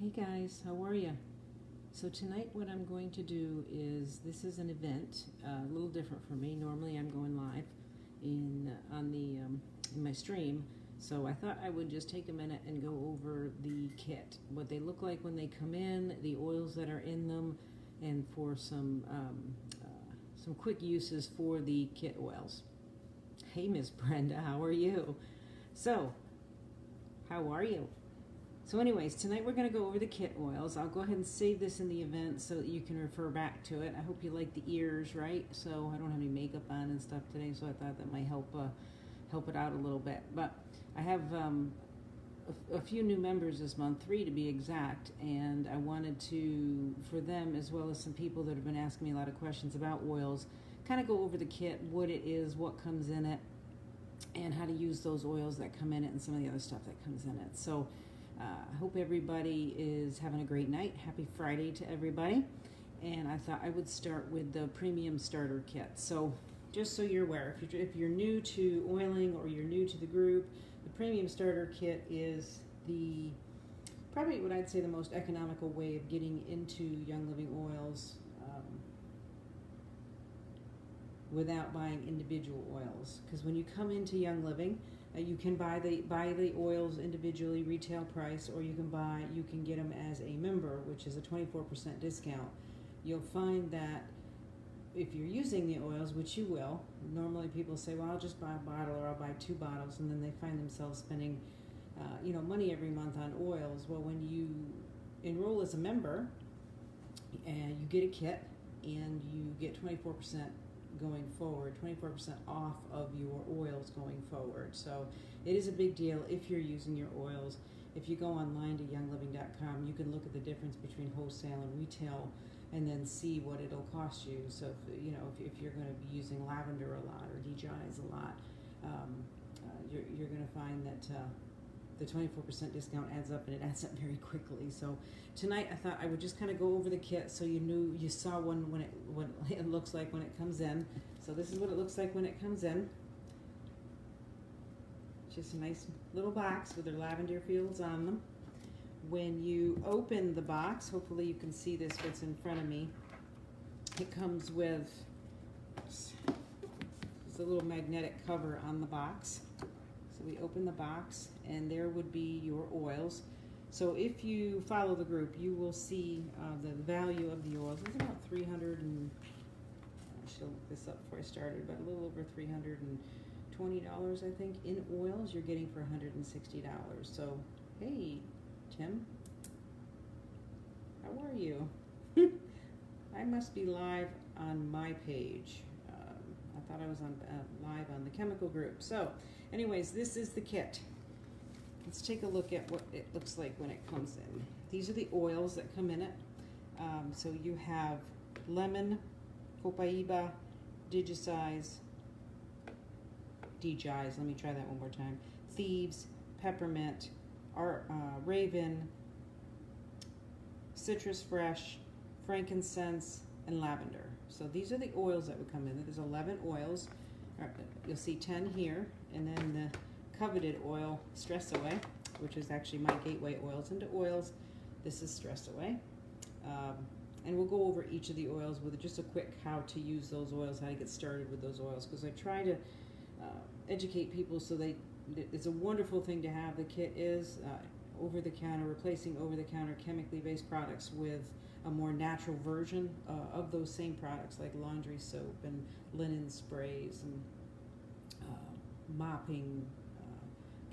Hey guys, how are you? So tonight what I'm going to do is, this is an event, a little different for me. Normally I'm going live in my stream, so I thought I would just take a minute and go over the kit, what they look like when they come in, the oils that are in them, and for some quick uses for the kit oils. Hey Miss Brenda, how are you? So, how are you? So anyways, tonight we're going to go over the kit oils. I'll go ahead and save this in the event so that you can refer back to it. I hope you like the ears, right? So I don't have any makeup on and stuff today, so I thought that might help it out a little bit. But I have a few new members this month, 3 to be exact, and I wanted to, for them as well as some people that have been asking me a lot of questions about oils, kind of go over the kit, what it is, what comes in it, and how to use those oils that come in it and some of the other stuff that comes in it. So I hope everybody is having a great night. Happy Friday to everybody. And I thought I would start with the premium starter kit. So just so you're aware, if you're new to oiling or you're new to the group, the premium starter kit is probably what I'd say the most economical way of getting into Young Living oils without buying individual oils. Because when you come into Young Living, you can buy the oils individually, retail price, or you can get them as a member, which is a 24% discount. You'll find that if you're using the oils, which you will, normally people say, well, I'll just buy a bottle or I'll buy 2 bottles, and then they find themselves spending money every month on oils. Well, when you enroll as a member, and you get a kit and you get 24% going forward, 24% off of your oils going forward. So it is a big deal if you're using your oils. If you go online to youngliving.com, you can look at the difference between wholesale and retail and then see what it'll cost you. So if you're going to be using Lavender a lot or DJs a lot, you're going to find that the 24% discount adds up, and it adds up very quickly. So tonight I thought I would just kind of go over the kit so you saw what it looks like when it comes in. So this is what it looks like when it comes in. Just a nice little box with their lavender fields on them. When you open the box, hopefully you can see this what's in front of me. It comes with a little magnetic cover on the box. So we open the box, and there would be your oils. So if you follow the group, you will see the value of the oils. It's about 300 and I should look this up before I started, but a little over $320, I think, in oils. You're getting for $160. So, hey, Tim, how are you? I must be live on my page. I thought I was on live on the chemical group. So, anyways, this is the kit. Let's take a look at what it looks like when it comes in. These are the oils that come in it. So you have lemon, copaiba, DJs, let me try that one more time. Thieves, Peppermint, Raven, Citrus Fresh, Frankincense, and Lavender. So these are the oils that would come in. There's 11 oils. You'll see 10 here, and then the coveted oil, Stress Away, which is actually my gateway oils into oils. This is Stress Away. And we'll go over each of the oils with just a quick how to use those oils, how to get started with those oils, because I try to educate people so it's a wonderful thing to have. The kit is over-the-counter, replacing over-the-counter chemically based products with a more natural version of those same products, like laundry soap and linen sprays and mopping,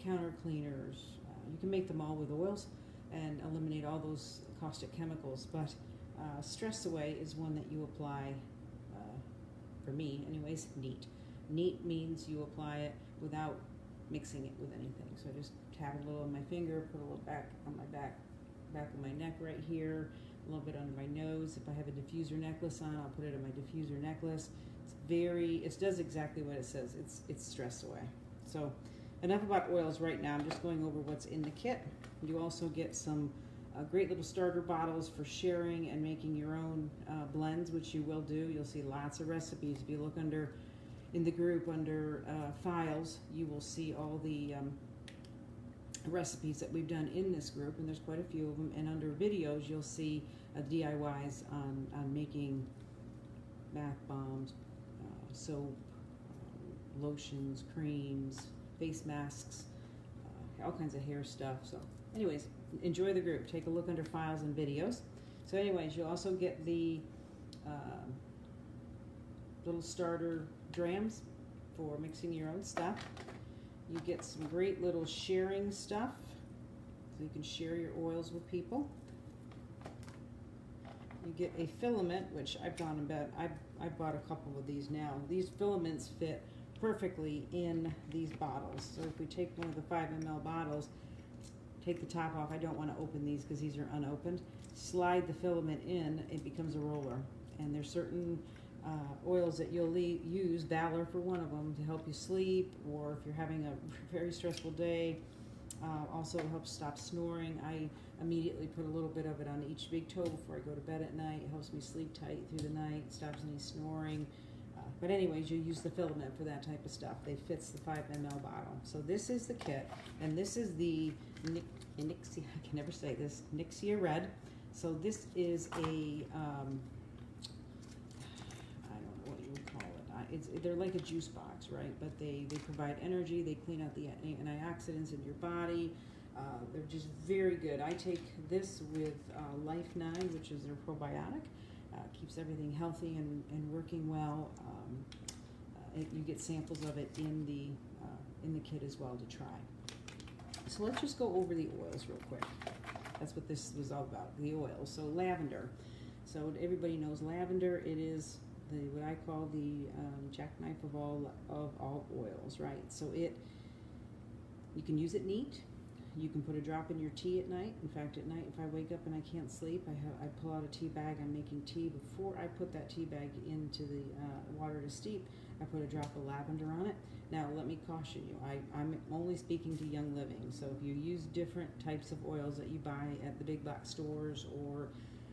counter cleaners. You can make them all with oils and eliminate all those caustic chemicals, but Stress Away is one that you apply, for me anyways, neat. Neat means you apply it without mixing it with anything. So I just tap a little on my finger, put a little back on my back of my neck right here, a little bit under my nose. If I have a diffuser necklace on, I'll put it on my diffuser necklace. It does exactly what it says. It's Stress Away. So enough about oils right now. I'm just going over what's in the kit. You also get some great little starter bottles for sharing and making your own blends, which you will do. You'll see lots of recipes. If you look in the group under files, you will see all the recipes that we've done in this group, and there's quite a few of them, and under videos you'll see DIYs on making bath bombs, soap, lotions, creams, face masks, all kinds of hair stuff. So anyways, enjoy the group. Take a look under files and videos. So anyways, you'll also get the little starter drams for mixing your own stuff. You get some great little sharing stuff, so you can share your oils with people. You get a filament, which I've gone and bet I bought a couple of these now. These filaments fit perfectly in these bottles. So if we take one of the 5 ml bottles, take the top off. I don't want to open these because these are unopened. Slide the filament in, it becomes a roller. And there's certain oils that you'll use, Valor for one of them, to help you sleep, or if you're having a very stressful day. Also helps stop snoring. I immediately put a little bit of it on each big toe before I go to bed at night. It helps me sleep tight through the night, stops any snoring. But anyways, you use the filament for that type of stuff. They fits the 5 ml bottle. So this is the kit, and this is the Nixia, I can never say this, Nixia Red. So this is a, I don't know what you would call it. They're like a juice box, right? But they provide energy, they clean out the antioxidants in your body. They're just very good. I take this with Life 9, which is their probiotic. Keeps everything healthy and working well. You get samples of it in the kit as well to try. So let's just go over the oils real quick. That's what this was all about, the oils. So lavender. So everybody knows lavender. It is what I call the jackknife of all oils, right? So you can use it neat. You can put a drop in your tea at night. In fact, at night, if I wake up and I can't sleep, I pull out a tea bag. I'm making tea. Before I put that tea bag into the water to steep, I put a drop of lavender on it. Now, let me caution you. I'm only speaking to Young Living. So if you use different types of oils that you buy at the big box stores or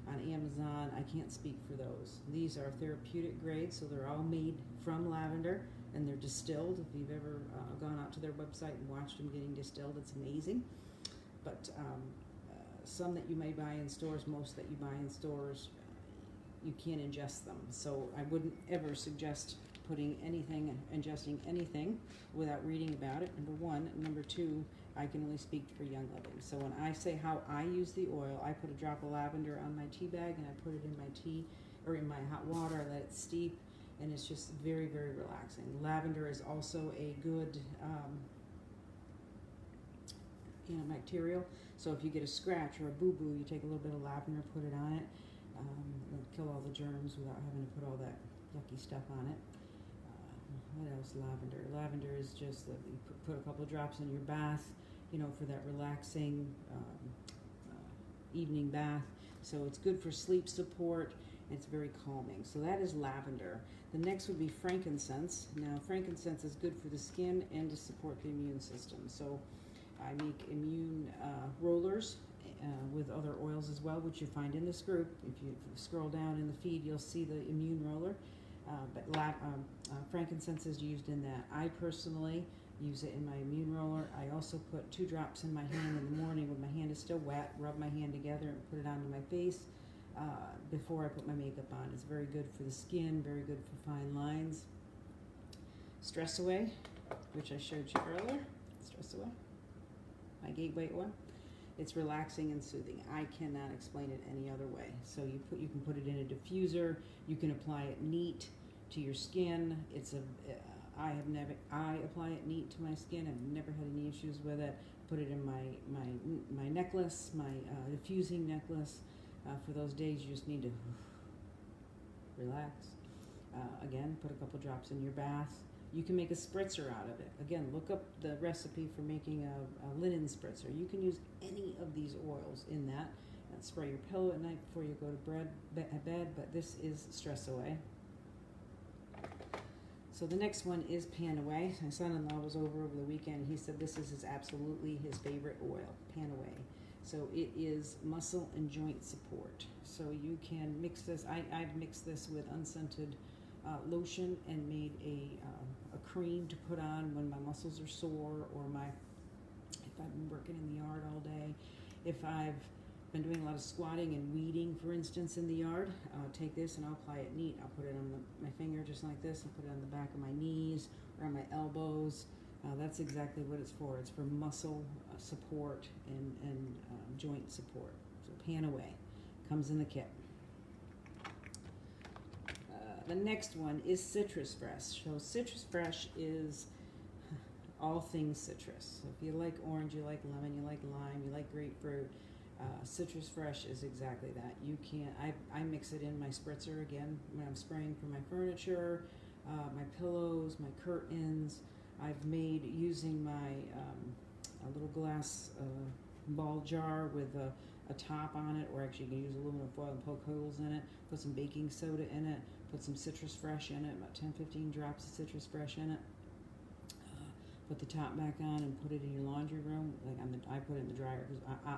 on Amazon, I can't speak for those. These are therapeutic grades, so they're all made from lavender, and they're distilled. If you've ever gone out to their website and watched them getting distilled, it's amazing. But some that you may buy in stores, most that you buy in stores, you can't ingest them. So I wouldn't ever suggest ingesting anything without reading about it, number one. Number two, I can only speak for Young Living. So when I say how I use the oil, I put a drop of lavender on my tea bag and I put it in my tea or in my hot water. I let it steep, and it's just very, very relaxing. Lavender is also a good antibacterial. So if you get a scratch or a boo-boo, you take a little bit of lavender, put it on it. It'll kill all the germs without having to put all that yucky stuff on it. What else? Lavender. Lavender is just that you put a couple of drops in your bath, for that relaxing evening bath. So it's good for sleep support. And it's very calming. So that is lavender. The next would be frankincense. Now, frankincense is good for the skin and to support the immune system. So I make immune rollers with other oils as well, which you find in this group. If you scroll down in the feed, you'll see the immune roller. But frankincense is used in that. I personally use it in my immune roller. I also put 2 drops in my hand in the morning when my hand is still wet, rub my hand together and put it onto my face before I put my makeup on. It's very good for the skin, very good for fine lines. Stress Away, which I showed you earlier. Stress Away, my gateway oil. It's relaxing and soothing. I cannot explain it any other way. So you can put it in a diffuser. You can apply it neat to your skin. I apply it neat to my skin. I've never had any issues with it. Put it in my necklace, my diffusing necklace. For those days you just need to relax. Again, put a couple drops in your bath. You can make a spritzer out of it. Again, look up the recipe for making a linen spritzer. You can use any of these oils in that. And spray your pillow at night before you go to bed, but this is Stress Away. So the next one is PanAway. My son-in-law was over the weekend, and he said this is absolutely his favorite oil, PanAway. So it is muscle and joint support. So you can mix this. I've mixed this with unscented lotion and made a cream to put on when my muscles are sore, or if I've been working in the yard all day, if I've been doing a lot of squatting and weeding, for instance, in the yard, take this and I'll apply it neat. I'll put it on my finger just like this, and put it on the back of my knees or on my elbows. That's exactly what it's for. It's for muscle support and joint support. So PanAway comes in the kit. The next one is Citrus Fresh. So Citrus Fresh is all things citrus. So if you like orange, you like lemon, you like lime, you like grapefruit, Citrus Fresh is exactly that. You can I mix it in my spritzer again when I'm spraying for my furniture, my pillows, my curtains. I've made using my a little glass ball jar with a top on it, or actually you can use aluminum foil and poke holes in it, put some baking soda in it, put some Citrus Fresh in it, about 10-15 drops of Citrus Fresh in it. Put the top back on and put it in your laundry room. Like I put it in the dryer,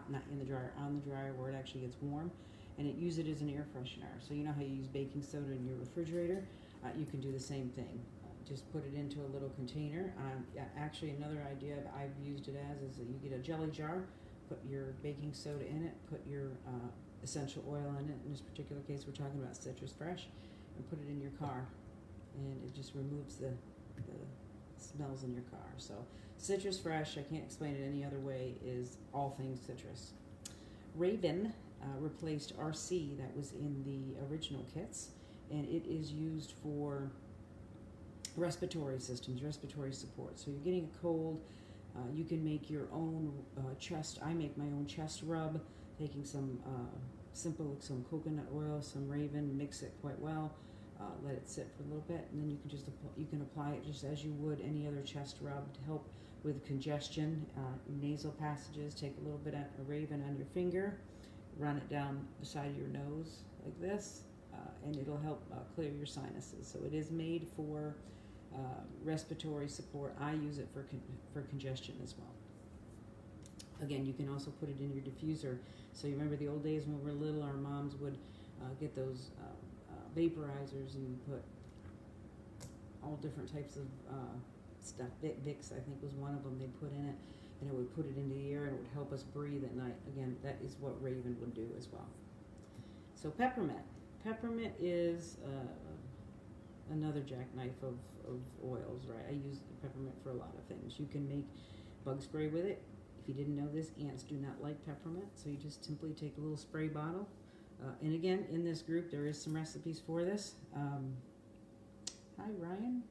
not in the dryer, on the dryer where it actually gets warm, and use it as an air freshener. So you know how you use baking soda in your refrigerator? You can do the same thing. Just put it into a little container. Actually, another idea I've used it as is that you get a jelly jar, put your baking soda in it, put your essential oil in it. In this particular case, we're talking about Citrus Fresh, and put it in your car, and it just removes the smells in your car. So Citrus Fresh, I can't explain it any other way, is all things citrus. Raven replaced RC that was in the original kits, and it is used for respiratory systems, respiratory support. So you're getting a cold, you can make your own chest. I make my own chest rub, taking some some coconut oil, some Raven, mix it quite well, let it sit for a little bit, and then you can just apply it just as you would any other chest rub to help with congestion, nasal passages. Take a little bit of Raven on your finger, run it down the side of your nose like this, and it'll help clear your sinuses. So it is made for respiratory support. I use it for congestion as well. Again, you can also put it in your diffuser. So you remember the old days when we were little, our moms would get those vaporizers and put all different types of stuff. Vicks, I think, was one of them. They'd put in it, and it would put it into the air, and it would help us breathe at night. Again, that is what Raven would do as well. So Peppermint. Peppermint is another jackknife of oils, right? I use peppermint for a lot of things. You can make bug spray with it. If you didn't know this, ants do not like peppermint, so you just simply take a little spray bottle. And again, in this group, there is some recipes for this. Hi, Ryan.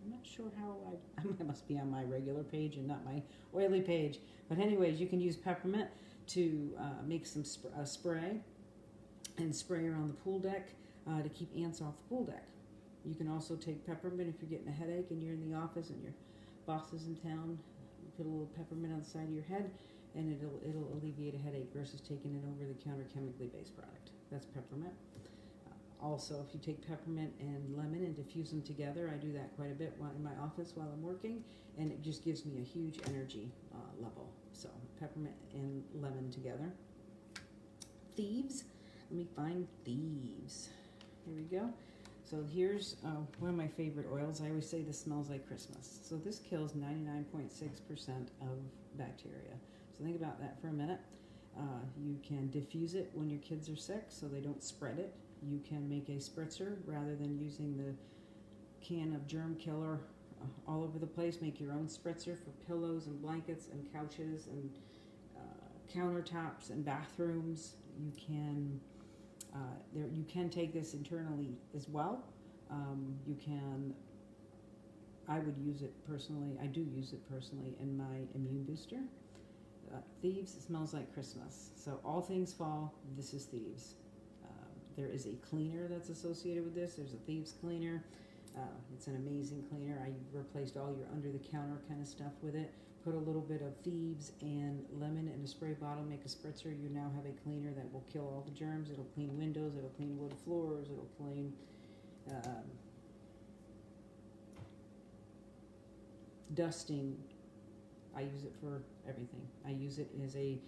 I'm not sure how I must be on my regular page and not my oily page. But anyways, you can use peppermint to make some spray and spray around the pool deck to keep ants off the pool deck. You can also take peppermint if you're getting a headache and you're in the office and your boss is in town. You put a little peppermint on the side of your head, and it'll alleviate a headache versus taking an over-the-counter chemically based product. That's peppermint. Also, if you take peppermint and lemon and diffuse them together, I do that quite a bit in my office while I'm working, and it just gives me a huge energy level. So peppermint and lemon together. Thieves. Let me find Thieves. Here we go. So here's one of my favorite oils. I always say this smells like Christmas. So this kills 99.6% of bacteria. So think about that for a minute. You can diffuse it when your kids are sick so they don't spread it. You can make a spritzer rather than using the can of germ killer all over the place. Make your own spritzer for pillows and blankets and couches and countertops and bathrooms. You can take this internally as well. I would use it personally. I do use it personally in my immune booster. Thieves smells like Christmas. So all things fall, this is Thieves. There is a cleaner that's associated with this. There's a Thieves cleaner. It's an amazing cleaner. I replaced all your under-the-counter kind of stuff with it. Put a little bit of Thieves and lemon in a spray bottle, make a spritzer. You now have a cleaner that will kill all the germs. It'll clean windows, it'll clean wood floors, it'll clean dusting. I use it for everything. I use it as in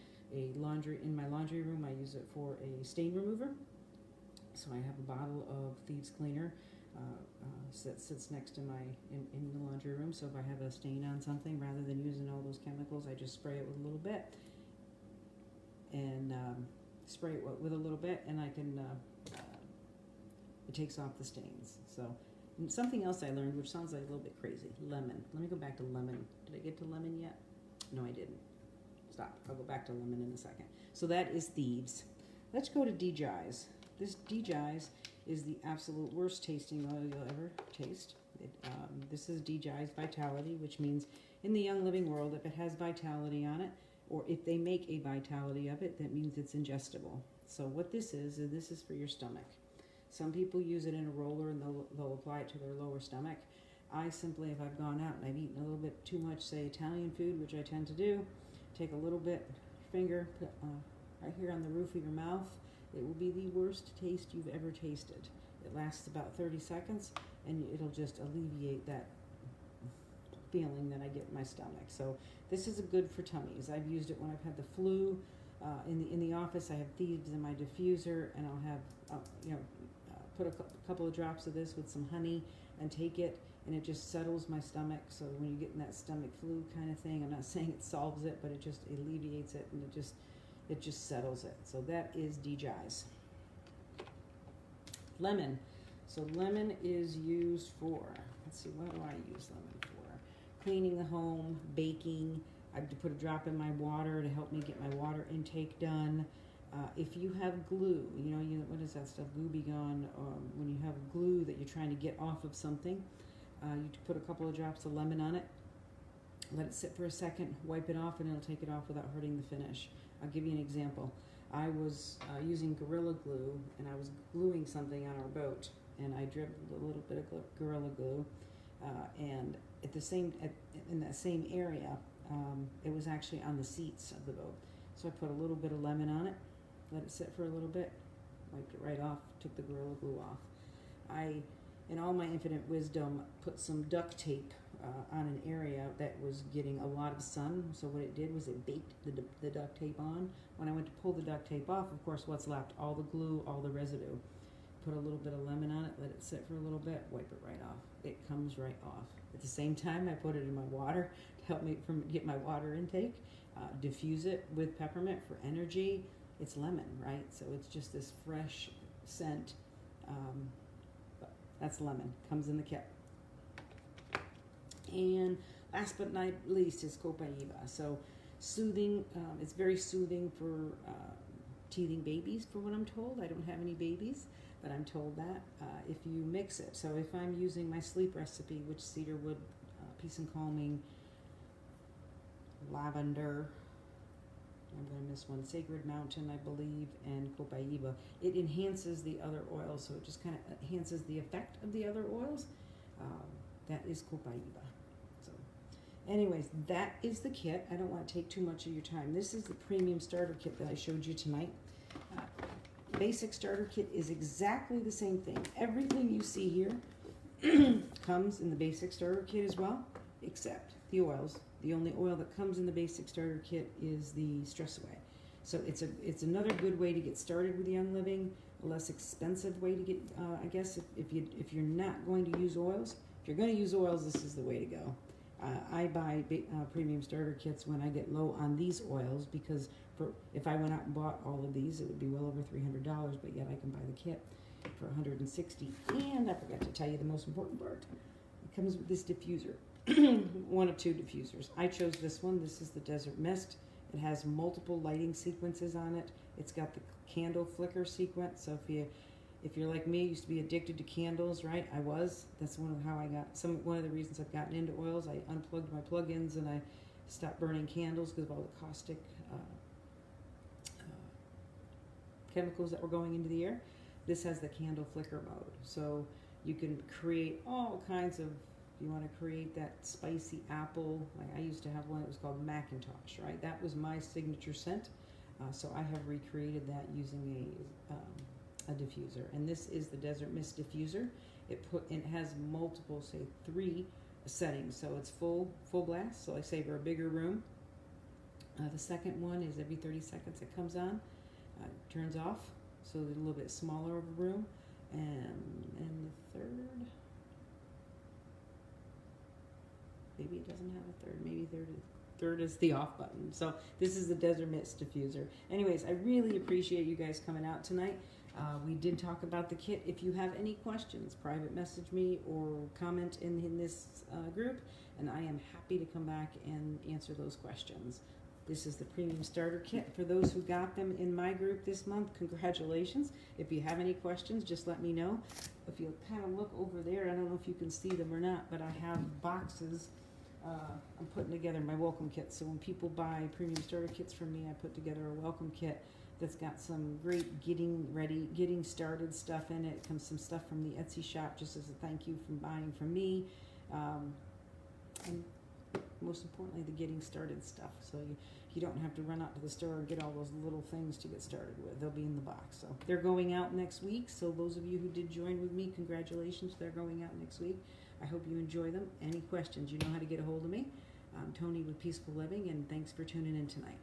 my laundry room. I use it for a stain remover. So I have a bottle of Thieves cleaner. that sits next to in the laundry room. So if I have a stain on something, rather than using all those chemicals, I just spray it with a little bit, and spray it with a little bit, and I can it takes off the stains. So something else I learned, which sounds like a little bit crazy, lemon. Let me go back to lemon. Did I get to lemon yet? No, I didn't. Stop. I'll go back to lemon in a second. So that is Thieves. Let's go to DJs. This DJs is the absolute worst tasting oil you'll ever taste. This is DJs Vitality, which means in the Young Living world, if it has Vitality on it, or if they make a Vitality of it, that means it's ingestible. So what this is for your stomach. Some people use it in a roller and they'll apply it to their lower stomach. I simply, if I've gone out and I've eaten a little bit too much, say, Italian food, which I tend to do, take a little bit, finger, put right here on the roof of your mouth. It will be the worst taste you've ever tasted. It lasts about 30 seconds, and it'll just alleviate that feeling that I get in my stomach. So this is good for tummies. I've used it when I've had the flu. In the office, I have Thieves in my diffuser, and I'll have put a couple of drops of this with some honey and take it, and it just settles my stomach. So when you get in that stomach flu kind of thing, I'm not saying it solves it, but it just alleviates it, and it just settles it. So that is DJs. Lemon. So lemon is used for, let's see, what do I use lemon for? Cleaning the home, baking. I have to put a drop in my water to help me get my water intake done. If you have glue, what is that stuff, glue be gone, when you have glue that you're trying to get off of something, you put a couple of drops of lemon on it, let it sit for a second, wipe it off, and it'll take it off without hurting the finish. I'll give you an example. I was using Gorilla Glue, and I was gluing something on our boat, and I dripped a little bit of Gorilla Glue, and in that same area, it was actually on the seats of the boat. So I put a little bit of lemon on it, let it sit for a little bit, wiped it right off, took the Gorilla Glue off. I, in all my infinite wisdom, put some duct tape on an area that was getting a lot of sun. So what it did was it baked the duct tape on. When I went to pull the duct tape off, of course, what's left? All the glue, all the residue. Put a little bit of lemon on it, let it sit for a little bit, wipe it right off. It comes right off. At the same time, I put it in my water to help me get my water intake. Diffuse it with peppermint for energy. It's lemon, right? So it's just this fresh scent. But that's lemon. Comes in the kit. And last but not least is copaiba. So soothing. It's very soothing for teething babies, for what I'm told. I don't have any babies, but I'm told that if you mix it. So if I'm using my sleep recipe, which cedarwood, peace and calming, lavender, I'm going to miss one, sacred mountain, I believe, and copaiba. It enhances the other oils, so it just kind of enhances the effect of the other oils. That is copaiba. So anyways, that is the kit. I don't want to take too much of your time. This is the premium starter kit that I showed you tonight. Basic starter kit is exactly the same thing. Everything you see here comes in the basic starter kit as well, except the oils. The only oil that comes in the basic starter kit is the Stress Away. So it's another good way to get started with Young Living, a less expensive way to get, I guess, if you're not going to use oils. If you're going to use oils, this is the way to go. I buy premium starter kits when I get low on these oils, because if I went out and bought all of these, it would be well over $300, but yet I can buy the kit for $160. And I forgot to tell you the most important part. It comes with this diffuser. One of two diffusers. I chose this one. This is the Desert Mist. It has multiple lighting sequences on it. It's got the candle flicker sequence. So if you're like me, used to be addicted to candles, right? I was. That's one of the reasons I've gotten into oils. I unplugged my plugins and I stopped burning candles because of all the caustic chemicals that were going into the air. This has the candle flicker mode. So you can create all kinds of, you want to create that spicy apple, like I used to have one that was called Macintosh, right? That was my signature scent. So I have recreated that using a diffuser. And this is the Desert Mist diffuser. It has multiple, say 3 settings. So it's full blast. So like say for a bigger room. The second one is every 30 seconds it comes on, turns off. So a little bit smaller of a room. And the maybe it doesn't have a third. Maybe third is the off button. So this is the Desert Mist diffuser. Anyways, I really appreciate you guys coming out tonight. We did talk about the kit. If you have any questions, private message me or comment in this group, and I am happy to come back and answer those questions. This is the premium starter kit. For those who got them in my group this month, congratulations. If you have any questions, just let me know. If you'll kind of look over there, I don't know if you can see them or not, but I have boxes. I'm putting together my welcome kit. So when people buy premium starter kits from me, I put together a welcome kit that's got some great getting started stuff in it. Comes some stuff from the Etsy shop just as a thank you from buying from me. And most importantly, the getting started stuff. So you don't have to run out to the store and get all those little things to get started with. They'll be in the box. So they're going out next week. So those of you who did join with me, congratulations. They're going out next week. I hope you enjoy them. Any questions, you know how to get a hold of me. I'm Tony with Peaceful Living, and thanks for tuning in tonight.